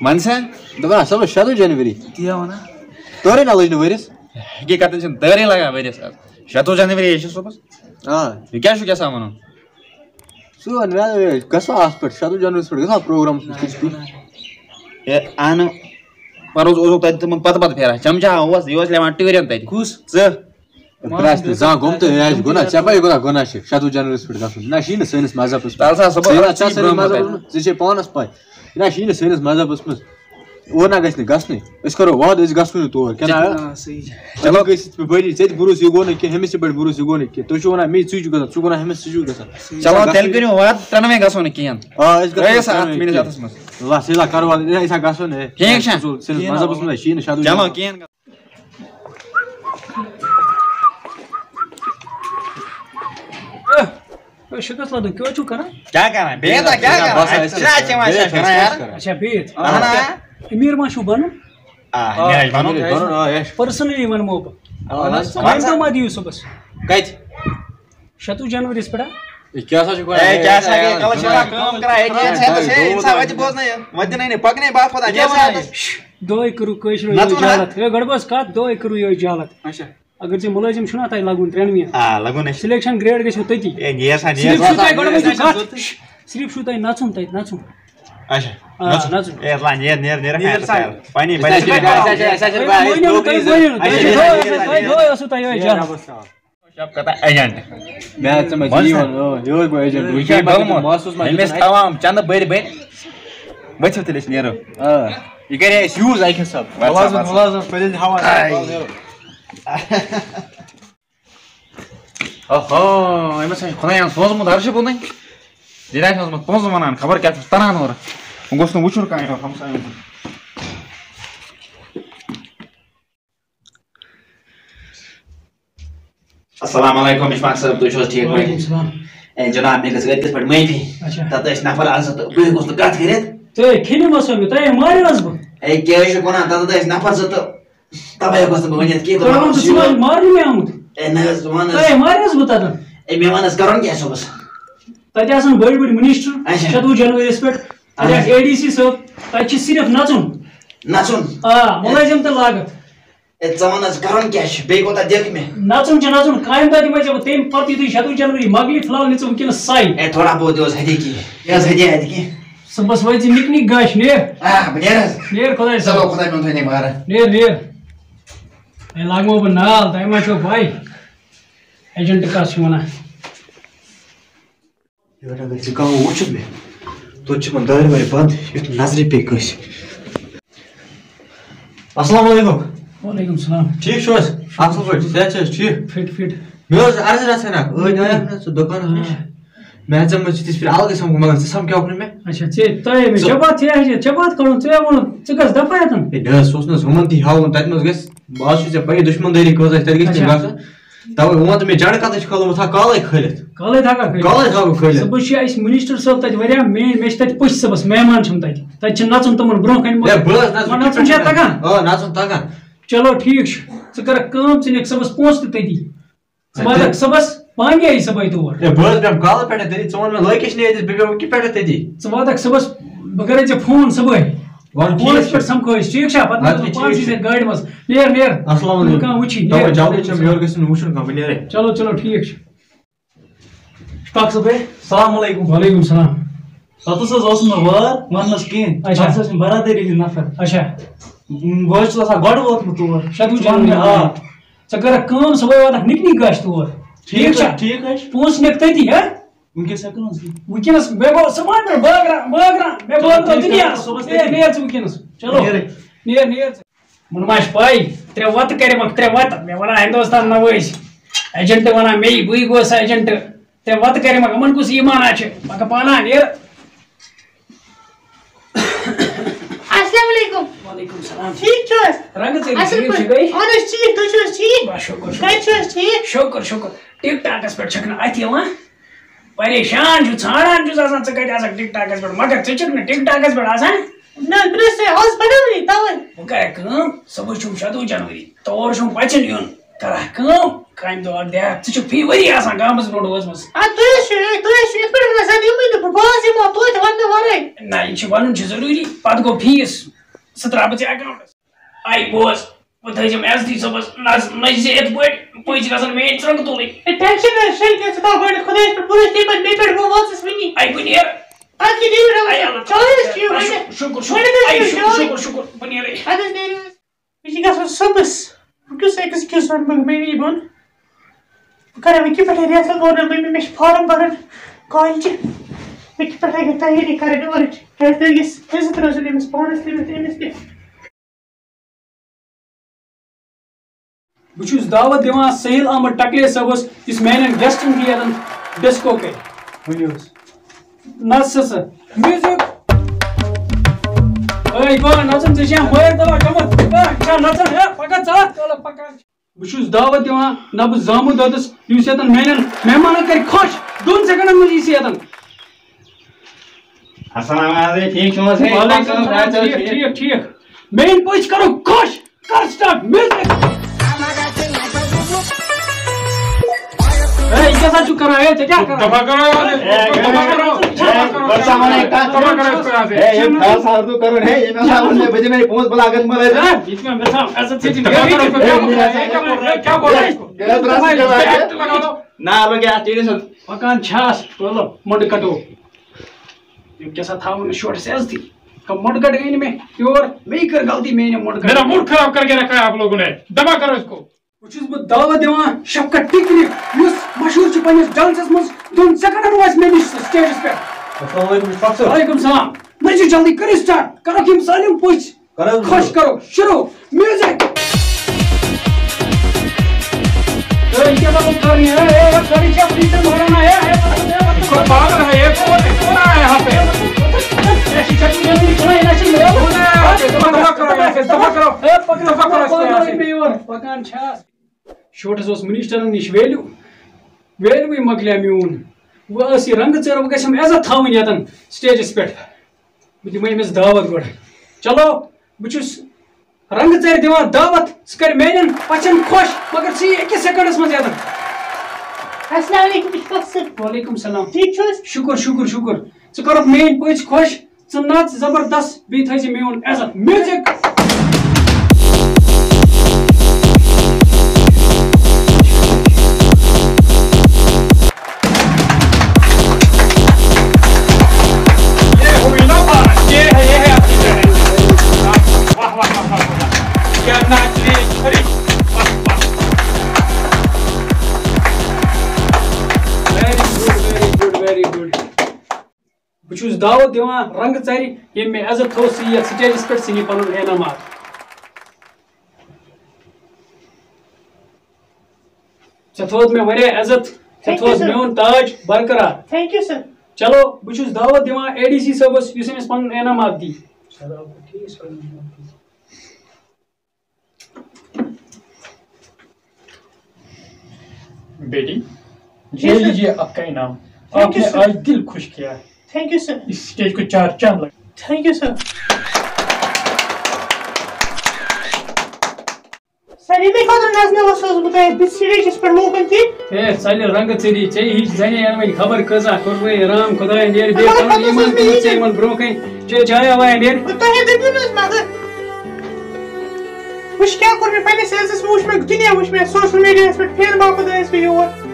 من سا دپان صبح 7 جنوری تی ونان تورے نہ لٔج نہٕ ؤرِس حقیقت چھنہٕ تٲرٕے لگان ؤرِس 7 جنوری چھُ صبحس یہِ کیٛاہ چھُکھ یژھان وَنُن ژٕ وَن مےٚ گژھو اَتھ پٮ۪ٹھ 7 جنوری پٮ۪ٹھ گژھو پروگرام ہے اہن پَرُس اوسُکھ تَتہِ تِمن پتہٕ پھیران چمچا اوس یہِ اوس لیوان ٹٲرٮ۪ن تَتہِ کُس ژٕ زانٛہہ گوٚمتُے یہِ آسہِ گۄناہ ژےٚ پَیی کوٗتاہ گۄناہ چھِ 7 جنوری پٮ۪ٹھ گژھُن نہ چھِی نہٕ سٲنِس مذہبس ژےٚ چھے پانس پاے نہ چھِی نہٕ سٲنِس مذہبس منٛز اور نہ گژھِ نہٕ گژھنُے أسۍ کرو وعدٕ أسۍ گژھو نہٕ تور چلو گٔژھِتھ بٔری ژےٚ تہِ بروسہٕ یہِ گوٚو نہٕ کینٛہہ ہُمِس تہِ پٮ۪ٹھ بروسہٕ یہِ گوٚو نہٕ کینٛہہ تُہۍ چھِو ونان مے ژٕے چھُکھ گژھان ژٕ گوٚو ہُمِس ژٕ چھُکھ گژھان چلو تیٚلہِ کٔرِو وعدٕ ترٛٮ۪نوَے گژھو نہٕ کِہیٖنۍ أسۍ کرو أسۍ گژھو نہٕ سٲنِس مذہبس منٛز چھِی نہٕ 7 چلو کِہیٖنۍ شکست لدن کیوں چھو کران کیا کران بیتا کیا کران کیا چیوان شکر یار اچھا بیت امیر ما چھو بنن میراج بنن پرسنلی ون مو ون ما دیو صبح کت 7 جنوری اس پڑا کیا سا چھو اے کیا سا کے کل چھا کام کرا ہے کیا ہے انسان وجہ بوزنا ودی نہیں پکنے با خدا جیسا دوئی کرو کشرو جالت ہے گڑبس کات دوئی کرو یہ جالت اچھا اگر ژےٚ مُلٲزِم چھُنا تۄہہِ لگُن 3 لگُن سِلیکشن گریڈ گژھِو تٔتی صرف چھُو تۄہہِ نژُن تَتہِ نژُن ٲسوٕ تۄہہِ یِہوٚے جالت چندٕ بٔرۍ بٔرۍ ؤتھِو تیٚلہِ أسۍ نیرو یہِ کرے اَسہِ یوٗز اَکہِ اوہو أمِس ہے خۄدایَن سوٗزمُت ہرشہِ بوٚدٕے ییٚلہِ آسہِ اوسمُت پونٛسہٕ وَنان خبر کیٛاہ چھُس تران اورٕ وۄنۍ گوٚژھ نہٕ وٕچھُن کانٛہہ ہمساے السلام علیکم مشفاق صٲب تُہۍ چھِو حظ ٹھیٖک پٲٹھۍ اے جناب مےٚ گٔژھ أتھِس پٮ۪ٹھ معٲفی تَتھ ٲسۍ نفر آسان تہٕ بہٕ ہیوٚکُس نہٕ کَتھ کٔرِتھ تُہۍ کھیٚنِو ما سۄ تۄہہِ ماریو حظ بہٕ اے کیٛاہ حظ چھُکھ وَنان تَتھ ٲسۍ نفر زٕ تہٕ تَوَے ہیوٚکُس نہٕ بہٕ ؤنِتھ کینٛہہ مارنہِ مےٚ آمُت اے نہ حظ وَن تۄہہِ حظ مارِ حظ بہٕ تَتٮ۪ن اے مےٚ وَن حظ کَرُن کیٛاہ صُبحس تَتہِ آسان بٔڑۍ بٔڑۍ مِنِسٹر 7 جنوری پٮ۪ٹھ تَتہِ آسہِ اے ڈی سی صٲب تَتہِ چھِ صرف نژُن نژُن مُلٲزِم تہٕ لاگت اے ژٕ وَن حظ کَرُن کیٛاہ چھُ بیٚیہِ کوٗتاہ دِکھ مےٚ نژُن چھُ نژُن کامہِ دۄہ دِمے ژےٚ بہٕ تَمہِ پتہٕ یِتھُے 7 جنوری مۄکلہِ فِلحال نِژ ژٕ وٕنکٮ۪نس ساے اے تھوڑا بہت اوس ہدی کی یہِ حظ ہدی اَتہِ کینٛہہ صُبحس وٲتۍ ژٕ نِک نِک گاش نیر بہٕ نیرٕ حظ نیر خۄداے چلو صٲب خۄداے میون تھٲینَے بارٕ نیر نیر ہے لاگمو بہٕ نال تۄہہِ ما چھو پاے ایجنٹ کَس چھِ وَنان اگر ژٕ گامہٕ وٕچھُکھ مےٚ توتہِ چھِ یِمن دارِ وارِ بنٛد یُتھ نظرِ پیٚیہِ کٲنٛسہِ السلام علیکم وعلیکم السلام ٹھیٖک چھِو حظ اَصٕل پٲٹھۍ صحت چھِ حظ ٹھیٖک فِٹ فِٹ مےٚ اوس عرض رژھن اکھ ٲدۍ آیاکھ نہ ژٕ دُکانس نِش مےٚ ہٮ۪ژے مےٚ ژٕ تِژھ پھِرِ الگٕے سمکھُن مگر ژٕ سمکھیوکھ نہٕ مےٚ اچھا تۄہہِ ژےٚ بات ژےٚ بات کَرُن ژےٚ ووٚنُتھ ژٕ گژھ دَپاتن ہے نہ حظ سُہ اوس نہٕ حظ ہُمن تہِ ہاوُن تتہِ منٛز گژھِ آز چھُ ژےٚ پیی دُشمندٲری کۭژاہ چھِ تتہِ گژھِ نہٕ گژھُن تَوے ووٚن تہٕ مےٚ جڑٕ کَتٕے چھُ کھالُن بہٕ تھاو کالے کھٲلِتھ کالے تھاوکھا کالے تھاو بہٕ کھٲلِتھ صُبحس چھُ اَسہِ مِنِسٹر صٲب تَتہِ واریاہ مےٚ چھِ تَتہِ پٔژھۍ صُبحس مہمان چھِم تَتہِ چھِ نژُن تِمن برونٛہہ کَنہِ نژُن چھا تگان نژُن تگان چلو ٹھیٖک چھُ ژٕ کَرکھ کٲم ژٕ نِکھ صُبحس پونٛسہٕ تہِ تٔتی ژٕ واتکھ صُبحس پانگے یی صُبحٲے تور بہٕ حظ بیٚہمہٕ کالہٕ پٮ۪ٹھے تٔتی ژٕ وَن مےٚ لوکیشن ییٚتٮ۪تھ بہٕ بیٚہمہٕ کہِ پٮ۪ٹھے تٔتی ژٕ واتکھ صُبحس بہٕ کَرے ژےٚ فون صُبحٲے فونس پٮ۪ٹھ سمکھو أسۍ ٹھیٖک چھا پتہٕ پانسٕے سۭتۍ گاڑِ منٛز نیر نیر السلام علیکم کانٛہہ وٕچھی جلدی چھم یورٕ گژھِ نہٕ وٕچھُن کانٛہہ بہٕ نیرے چلو چلو ٹھیٖک چھُ اشفاق صٲب السلام علیکم وعلیکم السلام تتس حظ اوس نہٕ وار وننس کِہیٖنۍ تتس ٲسۍ برادٔری ہٕنٛدۍ نفر اچھا بہٕ حظ چھُس آسان گۄڈٕ ووتمُت تور 7 جنوری ژٕ کَرکھ کٲم صُبحٲے واتکھ نِک نِک گاش تور ٹھیٖک چھا ٹھیٖک حظ چھُ پونٛسہٕ نِکھ تٔتی ہا وٕنکٮ۪س ہٮ۪کو حظ وٕنکٮ۪نس مےٚ گوٚو صُبحن پٮ۪ٹھ بٲگراوان مےٚ بٲگرو دُنیاہس نیر ژٕ وٕنکٮ۪نس چلو نیر نیر ژٕ وۄنۍ ما چھِ پاے 3 وَتہٕ کَرِمَکھ 3 وَتہٕ مےٚ وَنان ہندوستان نہ ؤسۍ ایجنٹ وَنان مے بٕے گوس ایجنٹ 3 وَتہٕ کَرِمَکھ یِمن کُس ایٖمانا چھِ مگر پانا نیر السلام علیکم وعلیکم السلام ٹھیک چھو رنگ ژےٚ اصل ٹھیٖک چھِ پٲٹھۍ گٔے اہن حظ ٹھیک تُہۍ چھِو حظ ٹھیک بس شُکر گرِ چھِو حظ ٹھیک شُکر شُکر ٹِک ٹاکس پٮ۪ٹھ چھَکھ نہٕ اَتھِ یِوان پریشان چھُ ژھانڈان چھُس آسان ژٕ کَتہِ آسکھ ٹِک ٹاکس پٮ۪ٹھ مگر ژٕ چھُکھ نہٕ ٹِک ٹاکس پٮ۪ٹھ آسان نہ بہٕ ٲسٕے آز بناونٕے تَوَے بہٕ کَرٕ کٲم صُبحس چھُم 7 جنوری تور چھُم پَژھٮ۪ن یُن کَرکھ کٲم کامہِ دۄہ اکھ دیکھ ژٕ چھُکھ فی ؤری آسان گامَس برونٛٹھ وٲژمٕژ تُہۍ یِتھ پٲٹھۍ وَنان یِمٕے بہٕ حظ یِمو توتہِ وَننہٕ وَرٲے نہ یہِ چھُ وَنُن چھُ ضروٗری پَتہٕ گوٚو فیٖس سُہ ترٛاو بہٕ ژےٚ اٮ۪کاوُنٛٹَس آی بوز وۄنۍ تھٲیزٮ۪م عزتٕے صُبحس نٔژ زِ یِتھ پٲٹھۍ پٔژھۍ چھِ گژھان میٛٲنۍ ژرٛنٛگہٕ تُلٕنۍ ٹٮ۪نشَن حظ چھُنہٕ کینٛہہ ژٕ تھاو گۄڈٕ خۄدایَس پٮ۪ٹھ بروسہٕ تَمہِ پَتہٕ مےٚ پٮ۪ٹھ بہٕ واژٕس وٕنی آی بہٕ نیرٕ اَدٕ کیٛاہ نیٖرِو رۄبَس چلو حظ ٹھیٖک شُکُر شُکُر شُکُر بہٕ نیرٕ اَدٕ حظ نیٖرِو حظ مےٚ چھِ گژھُن صُبحس بہٕ کیُس ایٚکٕسکیوٗز وَنہٕ بہٕ مٔمی بۄن بہٕ کَرٕ وٕنکہِ پٮ۪ٹھَے ریسَل ووٚن مٔمی مےٚ چھِ فارَم بَرُن کالجہِ وٕنکہِ پٮ۪ٹھَے گٔے تیٲری کَرٕنۍ اورٕچ کیٛازِ تُہۍ گژھِ عزت روزُن أمِس پانَس تہِ أمِس تہِ بہٕ چھُس دعوت دِوان سہیل احمد ٹکلے صٲبَس یُس میانٮ۪ن گیسٹَن دی ییٚتٮ۪ن ڈِسکو کَرِ ؤنِو حظ نَژٕ سا میوٗزِک اے گوٚو نَژُن ژےٚ چھےٚ مٲرۍ دوا گٔمٕژ چھا نَژان ہے پَکان ژٕ پَکان بہٕ چھُس دعوت دِوان نہ بہٕ زامُت دۄدَس یُس ییٚتٮ۪ن میانٮ۪ن مہمانَن کَرِ خۄش 2 سٮ۪کَنڈَن منٛز یی سُہ ییٚتٮ۪ن السلام علیکم ٹھیٖک ٹھیٖک میٲنۍ پٔژھۍ کَرو خۄش کر سٹارٹ میوٗزِک اے یہِ کیٛاہ سا چھُکھ کران اے ژےٚ کیٛاہ پَکان چھَس مۄنٛڈٕ کَٹو یِم کیٛاہ سا تھاوُن شورس عزتٕے مۄنٛڈٕ کَٹ گٔے نہٕ مےٚ یور مےٚ کٔر غلطی میٛٲنۍ مۄنٛڈٕ کَٹ موڈ خراب کر کے رکھا ہے آپ لوگوں نے دبا کرو اس کو بہٕ چھُس بہٕ دعوت دِوان شفقت ٹِکرِ یُس مشہوٗر چھُ پنٛنِس ڈانسَس منٛز 2 سٮ۪کَنڈَن واتہِ مےٚ نِش سٹیجَس پٮ۪ٹھ وعلیکُم سلام نٔژِو جلدی کٔرِو سٹارٹ کَرُکھ یِم سٲلِم پٔژھۍ خۄش کرو شروع میوٗزِک پاگل ہے یہ کون آیا یہاں پہ پکان چھَس شوٹس اوس مِنِسٹرن نِش ویلوٕے مۄکلیو میون وۄنۍ ٲس یہِ رنٛگہٕ ژٔر وۄنۍ گژھٮ۪م عزت تھاوٕنۍ ییٚتٮ۪ن سٹیجَس پٮ۪ٹھ بہٕ دِمے أمِس دعوت گۄڈٕ چلو بہٕ چھُس رنٛگہٕ ژَرِ دِوان دعوت ژٕ کَر میانٮ۪ن پَژھٮ۪ن خۄش مگر ژٕ یہِ 1 سٮ۪کَنڈَس منٛز ییٚتٮ۪ن السلام علیکم اِشفاق صٲب وعلیکُم سلام ٹھیٖک چھُ حظ شُکُر شُکُر شُکُر ژٕ کَرُکھ میٲنۍ پٔژھۍ خۄش ژٕ نَژ زبردست بیٚیہِ تھٲیزِ میون عزت میوٗزِک بہٕ چھُس دعوت دِوان رنٛگہٕ ژَرِ ییٚمۍ مےٚ عزت تھوٚو سُہ یی یَتھ سٹیجَس پٮ۪ٹھ سُہ نی پَنُن انعامات ژےٚ تھوٚوُتھ مےٚ واریاہ عزت ژےٚ تھوٚوُتھ میون تاج برقرار تھینک یوٗ سر چلو بہٕ چھُس دعوت دِوان ADC صٲبَس یُس أمِس پَنُن انعامات دی بیٹی یہ لیجیے آپ کا انعام آپ نے آج دل خوش کیا ہے thank you sir us stage کو 4 چاند لگے تھینک یوٗ سر سر ییٚمے خٲطرٕ نژناوَس اوسُس بہٕ تۄہہِ بہٕ سٹیجَس پٮ۪ٹھ لوٗکَن تہِ ہے ژَلہِ رنٛگہٕ ژٔری ژےٚ ہِش زَنہِ یَنہٕ وۄنۍ خبر کۭژاہ کوٚرمَے رام خۄداین نیرِ بیٚیہِ پَنُن ایٖمان تھوٚوُتھ ژےٚ یِمن برٛونٛہہ کَنہِ چے جایا وایا نیرِ تۄہے دٔپِو نہٕ حظ مگر وٕچھ کیٛاہ کوٚر مےٚ پنٛنِس عزتَس منٛز وٕچھ مےٚ دُنیا وٕچھ مےٚ سوشَل میٖڈیاہَس پٮ۪ٹھ پھیرٕ باپتھ آیَس بہٕ یور